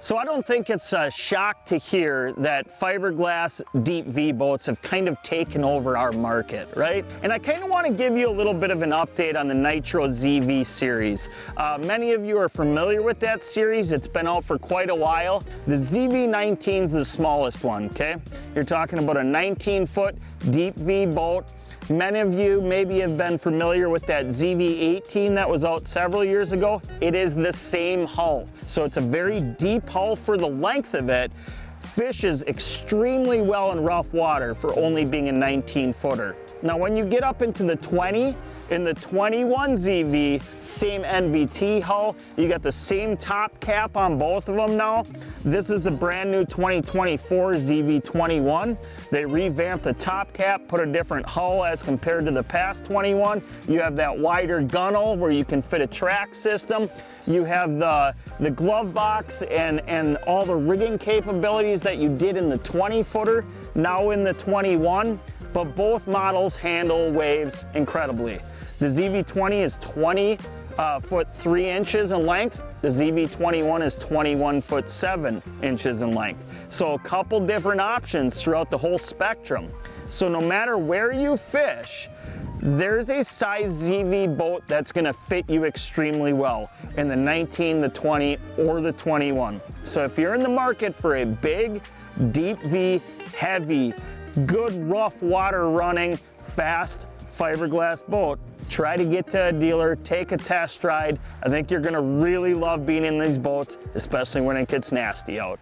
So I don't think it's a shock to hear that fiberglass deep V boats have kind of taken over our market, right? And I kind of want to give you a little bit of an update on the Nitro ZV series. Many of you are familiar with that series. It's been out for quite a while. The ZV19 is the smallest one, okay? You're talking about a 19-foot deep V boat. Many of you maybe have been familiar with that ZV18 that was out several years ago. It is the same hull. So it's a very deep hull for the length of it. Fishes extremely well in rough water for only being a 19-footer. Now when you get up into the 20, in the 21 ZV, same NVT hull. You got the same top cap on both of them now. This is the brand new 2024 ZV21. They revamped the top cap, put a different hull as compared to the past 21. You have that wider gunnel where you can fit a track system. You have the glove box and all the rigging capabilities that you did in the 20-footer, now in the 21. But both models handle waves incredibly. The ZV20 is 20 foot 3 inches in length. The ZV21 is 21 foot 7 inches in length. So a couple different options throughout the whole spectrum. So no matter where you fish, there's a size ZV boat that's gonna fit you extremely well in the 19, the 20, or the 21. So if you're in the market for a big, deep V, heavy, good rough water running, fast fiberglass boat, try to get to a dealer, take a test ride. I think you're gonna really love being in these boats, especially when it gets nasty out.